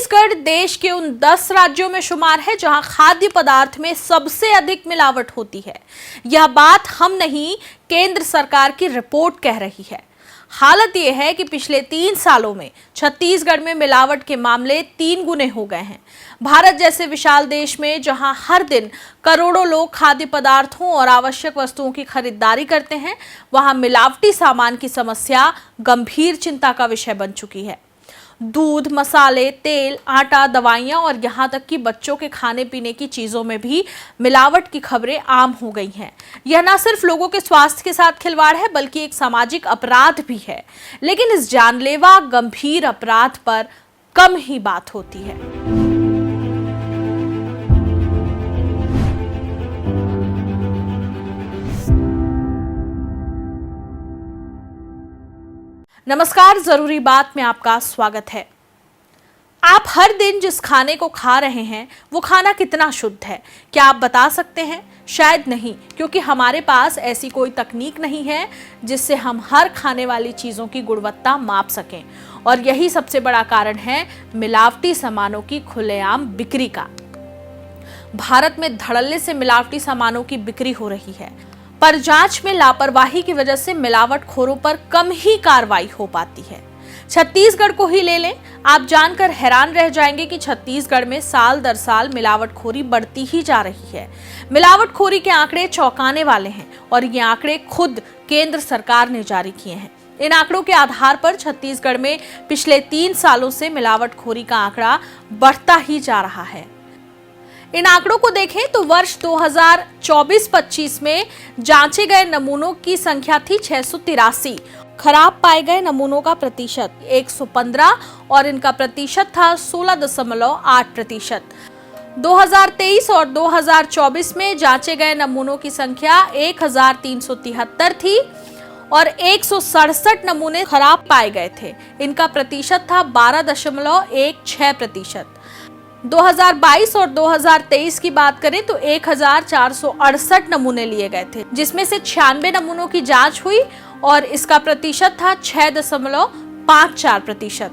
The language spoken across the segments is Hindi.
छत्तीसगढ़ देश के उन 10 राज्यों में शुमार है जहां खाद्य पदार्थ में सबसे अधिक मिलावट होती है। यह बात हम नहीं, केंद्र सरकार की रिपोर्ट कह रही है। हालत यह है कि पिछले 3 सालों में छत्तीसगढ़ में मिलावट के मामले 3 गुने हो गए हैं। भारत जैसे विशाल देश में जहां हर दिन करोड़ों लोग खाद्य पदार्थों और आवश्यक वस्तुओं की खरीदारी करते हैं, वहां मिलावटी सामान की समस्या गंभीर चिंता का विषय बन चुकी है। दूध, मसाले, तेल, आटा, दवाइयां और यहां तक कि बच्चों के खाने पीने की चीजों में भी मिलावट की खबरें आम हो गई हैं। यह न सिर्फ लोगों के स्वास्थ्य के साथ खिलवाड़ है, बल्कि एक सामाजिक अपराध भी है। लेकिन इस जानलेवा गंभीर अपराध पर कम ही बात होती है। नमस्कार, जरूरी बात में आपका स्वागत है। आप हर दिन जिस खाने को खा रहे हैं वो खाना कितना शुद्ध है, क्या आप बता सकते हैं? शायद नहीं, क्योंकि हमारे पास ऐसी कोई तकनीक नहीं है जिससे हम हर खाने वाली चीज़ों की गुणवत्ता माप सकें। और यही सबसे बड़ा कारण है मिलावटी सामानों की खुलेआम बिक्री का। भारत में धड़ल्ले से मिलावटी सामानों की बिक्री हो रही है, पर जांच में लापरवाही की वजह से मिलावटखोरों पर कम ही कार्रवाई हो पाती है। छत्तीसगढ़ को ही ले लें, आप जानकर हैरान रह जाएंगे कि छत्तीसगढ़ में साल दर साल मिलावटखोरी बढ़ती ही जा रही है। मिलावटखोरी के आंकड़े चौंकाने वाले हैं और ये आंकड़े खुद केंद्र सरकार ने जारी किए हैं। इन आंकड़ों के आधार पर छत्तीसगढ़ में पिछले 3 सालों से मिलावटखोरी का आंकड़ा बढ़ता ही जा रहा है। इन आंकड़ों को देखें तो वर्ष 2024-25 में जांचे गए नमूनों की संख्या थी 683। खराब पाए गए नमूनों का प्रतिशत 115 और इनका प्रतिशत था 16.8%। 2023 और 2024 में जांचे गए नमूनों की संख्या 1373 थी और 167 नमूने खराब पाए गए थे। इनका प्रतिशत था 12.16%। 2022 और 2023 की बात करें तो 1468 नमूने लिए गए थे, जिसमें से 96 नमूनों की जांच हुई और इसका प्रतिशत था 6.54%।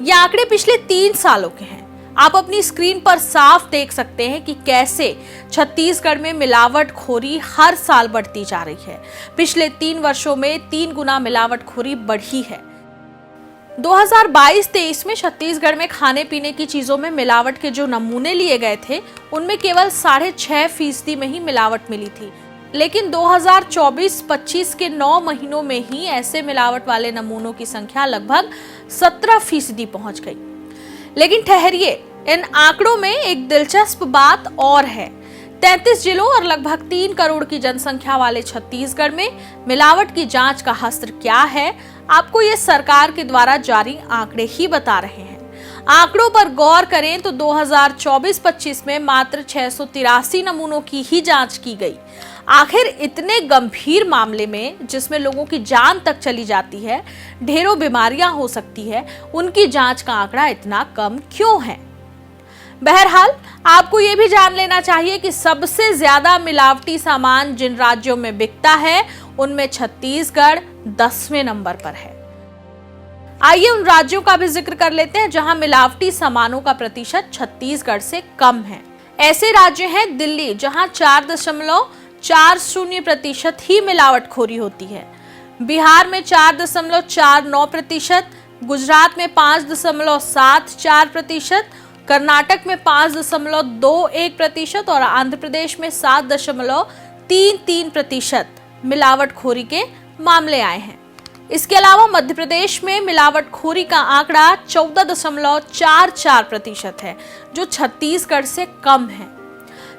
ये आंकड़े पिछले 3 सालों के हैं। आप अपनी स्क्रीन पर साफ देख सकते हैं कि कैसे छत्तीसगढ़ में मिलावटखोरी हर साल बढ़ती जा रही है। पिछले 3 वर्षों में 3 गुना मिलावटखोरी बढ़ी है। 2022-23 में छत्तीसगढ़ में खाने पीने की चीजों में मिलावट के जो नमूने लिए गए थे, उनमें केवल 6.5% में ही मिलावट मिली थी। लेकिन 2024-25 के 9 महीनों में ही ऐसे मिलावट वाले नमूनों की संख्या लगभग 17% पहुंच गई। लेकिन ठहरिए, इन आंकड़ों में एक दिलचस्प बात और है। 33 जिलों और लगभग 3 करोड़ की जनसंख्या वाले छत्तीसगढ़ में मिलावट की जांच का हस्त्र क्या है, आपको ये सरकार के द्वारा जारी आंकड़े ही बता रहे हैं। आंकड़ों पर गौर करें तो 2024-25 में मात्र 683 नमूनों की ही जांच की गई। आखिर इतने गंभीर मामले में, जिसमें लोगों की जान तक चली जाती है, ढेरों बीमारियां हो सकती है, उनकी जांच का आंकड़ा इतना कम क्यों है? बहरहाल, आपको ये भी जान लेना चाहिए कि सबसे ज्यादा मिलावटी सामान जिन राज्यों में बिकता है, उनमें छत्तीसगढ़ 10वें नंबर पर है। आइए उन राज्यों का भी जिक्र कर लेते हैं जहां मिलावटी सामानों का प्रतिशत छत्तीसगढ़ से कम है। ऐसे राज्य हैं दिल्ली, जहां 4.40% ही मिलावटखोरी होती है। बिहार में 4.49%, गुजरात में 5.74%, कर्नाटक में 5.21% और आंध्र प्रदेश में 7.33% मिलावटखोरी के मामले आए हैं। इसके अलावा मध्य प्रदेश में मिलावटखोरी का आंकड़ा 14.44% है, जो छत्तीसगढ़ से कम है।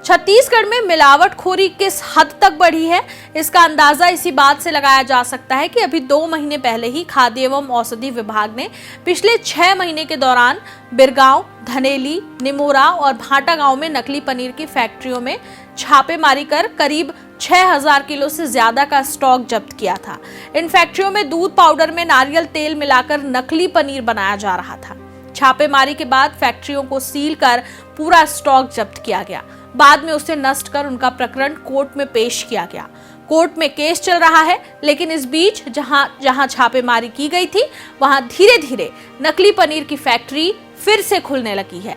छत्तीसगढ़ में मिलावटखोरी किस हद तक बढ़ी है, इसका अंदाजा इसी बात से लगाया जा सकता है कि अभी 2 महीने पहले ही खाद्य एवं औषधि विभाग ने पिछले 6 महीने के दौरान बिरगांव, धनेली, निमोरा और भाटा गांव में नकली पनीर की फैक्ट्रियों में छापेमारी कर करीब 6000 किलो से ज्यादा का स्टॉक जब्त किया था। इन फैक्ट्रियों में दूध पाउडर में नारियल तेल मिलाकर नकली पनीर बनाया जा रहा था। छापेमारी के बाद फैक्ट्रियों को सील कर पूरा स्टॉक जब्त किया गया। बाद में उसे नष्ट कर उनका प्रकरण कोर्ट में पेश किया गया। कोर्ट में केस चल रहा है, लेकिन इस बीच जहां छापेमारी की गई थी, वहां धीरे धीरे नकली पनीर की फैक्ट्री फिर से खुलने लगी है।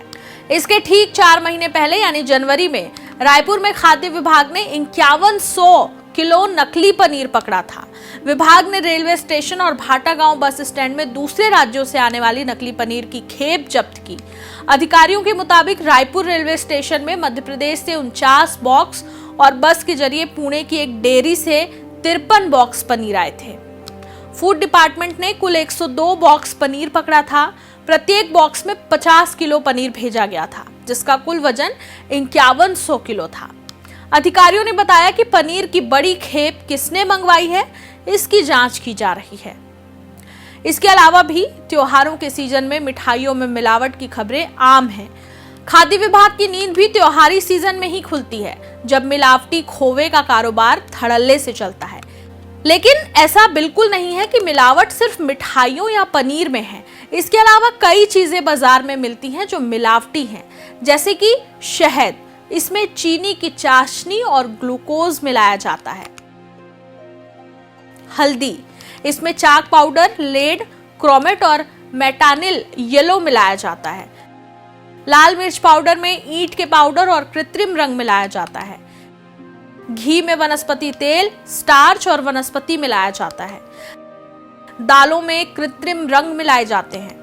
इसके ठीक 4 महीने पहले यानी जनवरी में रायपुर में खाद्य विभाग ने 5100 किलो नकली पनीर पकड़ा था। विभाग ने रेलवे स्टेशन और भाटा गांव बस स्टैंड में दूसरे राज्यों से आने वाली नकली पनीर की खेप जब्त की। अधिकारियों के मुताबिक रायपुर रेलवे स्टेशन में मध्य प्रदेश से 49 बॉक्स और बस के जरिए पुणे की एक डेयरी से 53 बॉक्स पनीर आए थे। फूड डिपार्टमेंट ने कुल 102 बॉक्स पनीर पकड़ा था। प्रत्येक बॉक्स में 50 किलो पनीर भेजा गया था, जिसका कुल वजन 5100 किलो था। अधिकारियों ने बताया कि पनीर की बड़ी खेप किसने मंगवाई है, इसकी जांच की जा रही है। इसके अलावा भी त्योहारों के सीजन में मिठाइयों में मिलावट की खबरें आम हैं। खाद्य विभाग की नींद भी त्योहारी सीजन में ही खुलती है, जब मिलावटी खोवे का कारोबार धड़ल्ले से चलता है। लेकिन ऐसा बिल्कुल नहीं है कि मिलावट सिर्फ मिठाइयों या पनीर में है। इसके अलावा कई चीजें बाजार में मिलती हैं जो मिलावटी हैं, जैसे कि शहद, इसमें चीनी की चाशनी और ग्लूकोज मिलाया जाता है। हल्दी, इसमें चाक पाउडर, लेड, क्रोमेट और मेटानिल येलो मिलाया जाता है। लाल मिर्च पाउडर में ईंट के पाउडर और कृत्रिम रंग मिलाया जाता है। घी में वनस्पति तेल, स्टार्च और वनस्पति मिलाया जाता है। दालों में कृत्रिम रंग मिलाए जाते हैं।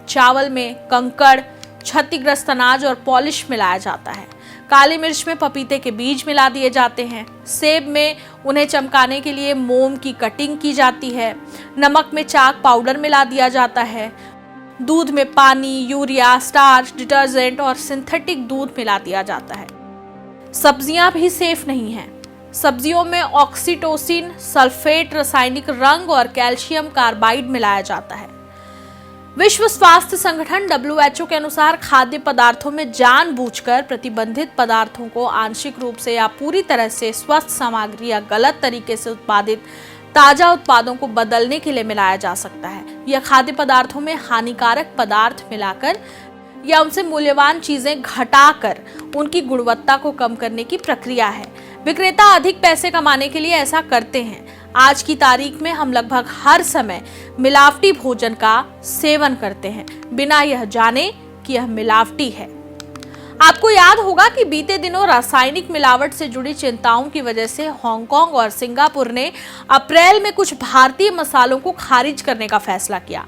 चावल में कंकड़, क्षतिग्रस्त अनाज और पॉलिश मिलाया जाता है। काली मिर्च में पपीते के बीज मिला दिए जाते हैं। सेब में उन्हें चमकाने के लिए मोम की कटिंग की जाती है। नमक में चाक पाउडर मिला दिया जाता है। दूध में पानी, यूरिया, स्टार्च, डिटर्जेंट और सिंथेटिक दूध मिला दिया जाता है। सब्जियां भी सेफ नहीं हैं। सब्जियों में ऑक्सीटोसिन, सल्फेट, रासायनिक रंग और कैल्शियम कार्बाइड मिलाया जाता है। विश्व स्वास्थ्य संगठन WHO के अनुसार खाद्य पदार्थों में जानबूझकर प्रतिबंधित पदार्थों को आंशिक रूप से या पूरी तरह से स्वस्थ सामग्री या गलत तरीके से उत्पादित ताजा उत्पादों को बदलने के लिए मिलाया जा सकता है। यह खाद्य पदार्थों में हानिकारक पदार्थ मिलाकर या उनसे मूल्यवान चीजें घटाकर उनकी गुणवत्ता को कम करने की प्रक्रिया है। विक्रेता अधिक पैसे कमाने के लिए ऐसा करते हैं। आज की तारीख में हम लगभग हर समय मिलावटी भोजन का सेवन करते हैं, बिना यह जाने कि यह मिलावटी है। आपको याद होगा कि बीते दिनों रासायनिक मिलावट से जुड़ी चिंताओं की वजह से हांगकांग और सिंगापुर ने अप्रैल में कुछ भारतीय मसालों को खारिज करने का फैसला किया।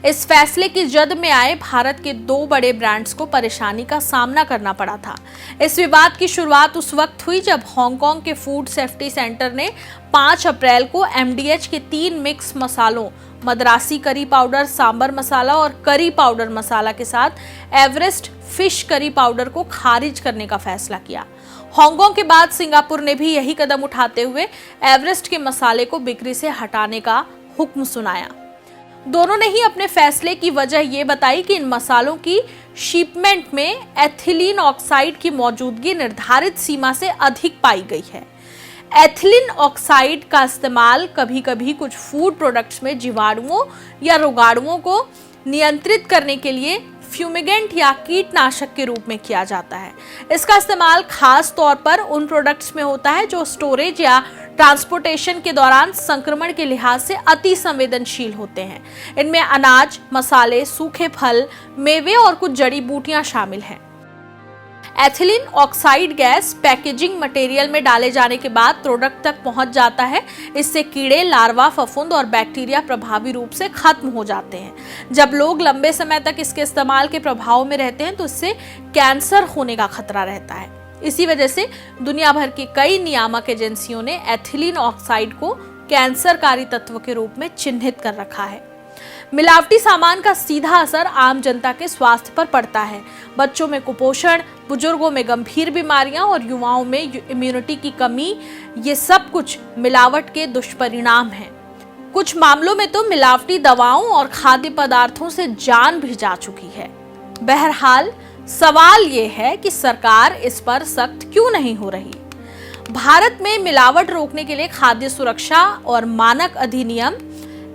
इस फैसले की जद में आए भारत के 2 बड़े ब्रांड्स को परेशानी का सामना करना पड़ा था। इस विवाद की शुरुआत उस वक्त हुई जब हांगकांग के फूड सेफ्टी सेंटर ने 5 अप्रैल को MDH के 3 मिक्स मसालों मद्रासी करी पाउडर, सांबर मसाला और करी पाउडर मसाला के साथ एवरेस्ट फिश करी पाउडर को खारिज करने का फैसला किया। हांगकांग के बाद सिंगापुर ने भी यही कदम उठाते हुए एवरेस्ट के मसाले को बिक्री से हटाने का हुक्म सुनाया। दोनों ने ही अपने फैसले की वजह ये बताई कि इन मसालों की शिपमेंट में एथिलीन ऑक्साइड की मौजूदगी निर्धारित सीमा से अधिक पाई गई है। एथिलीन ऑक्साइड का इस्तेमाल कभी-कभी कुछ फूड प्रोडक्ट्स में जीवाणुओं या रोगाणुओं को नियंत्रित करने के लिए फ्यूमिगेंट या कीटनाशक के रूप में किया जाता है। इसका इस्तेमाल खास तौर पर उन प्रोडक्ट्स में होता है जो स्टोरेज या ट्रांसपोर्टेशन के दौरान संक्रमण के लिहाज से अति संवेदनशील होते हैं। इनमें अनाज, मसाले, सूखे फल, मेवे और कुछ जड़ी बूटियां शामिल हैं। Ethylene oxide gas packaging material में डाले जाने के बाद प्रोडक्ट तक पहुंच जाता है। इससे कीड़े, लार्वा, फफूंद और बैक्टीरिया प्रभावी रूप से खत्म हो जाते हैं। जब लोग लंबे समय तक इसके इस्तेमाल के प्रभाव में रहते हैं तो इससे कैंसर होने का खतरा रहता है। इसी वजह से दुनिया भर की कई नियामक एजेंसियों ने एथिलीन ऑक्साइड को कैंसरकारी तत्व के रूप में चिन्हित कर रखा है। मिलावटी सामान का सीधा असर आम जनता के स्वास्थ्य पर पड़ता है। बच्चों में कुपोषण, बुजुर्गों में गंभीर बीमारियां और युवाओं में इम्यूनिटी की कमी, ये सब कुछ मिलावट के दुष्परिणाम हैं। कुछ मामलों में तो मिलावटी दवाओं और खाद्य पदार्थों से जान भी जा चुकी है। बहरहाल सवाल ये है कि सरकार इस पर सख्त क्यों नहीं हो रही। भारत में मिलावट रोकने के लिए खाद्य सुरक्षा और मानक अधिनियम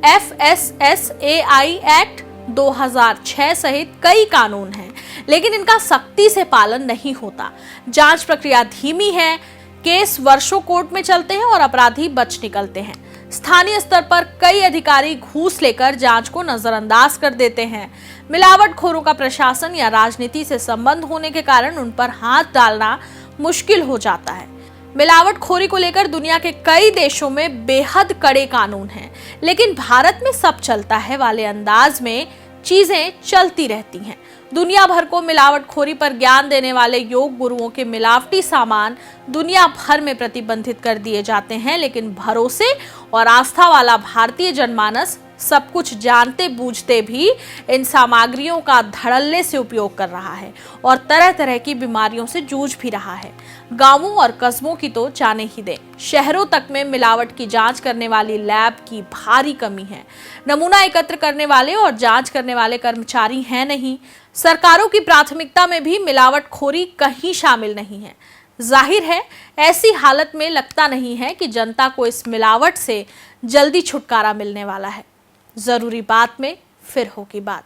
FSSAI एक्ट 2006 सहित कई कानून हैं, लेकिन इनका सख्ती से पालन नहीं होता। जांच प्रक्रिया धीमी है, केस वर्षों कोर्ट में चलते हैं और अपराधी बच निकलते हैं। स्थानीय स्तर पर कई अधिकारी घूस लेकर जांच को नजरअंदाज कर देते हैं। मिलावटखोरों का प्रशासन या राजनीति से संबंध होने के कारण उन पर हाथ डालना मुश्किल हो जाता है। मिलावटखोरी को लेकर दुनिया के कई देशों में बेहद कड़े कानून हैं, लेकिन भारत में सब चलता है वाले अंदाज में चीजें चलती रहती हैं। दुनिया भर को मिलावटखोरी पर ज्ञान देने वाले योग गुरुओं के मिलावटी सामान दुनिया भर में प्रतिबंधित कर दिए जाते हैं, लेकिन भरोसे और आस्था वाला भारतीय जनमानस सब कुछ जानते बूझते भी इन सामग्रियों का धड़ल्ले से उपयोग कर रहा है और तरह तरह की बीमारियों से जूझ भी रहा है। गांवों और कस्बों की तो जाने ही दें, शहरों तक में मिलावट की जांच करने वाली लैब की भारी कमी है। नमूना एकत्र करने वाले और जांच करने वाले कर्मचारी हैं नहीं। सरकारों की प्राथमिकता में भी मिलावटखोरी कहीं शामिल नहीं है। जाहिर है, ऐसी हालत में लगता नहीं है कि जनता को इस मिलावट से जल्दी छुटकारा मिलने वाला है। जरूरी बात में फिर होगी बात।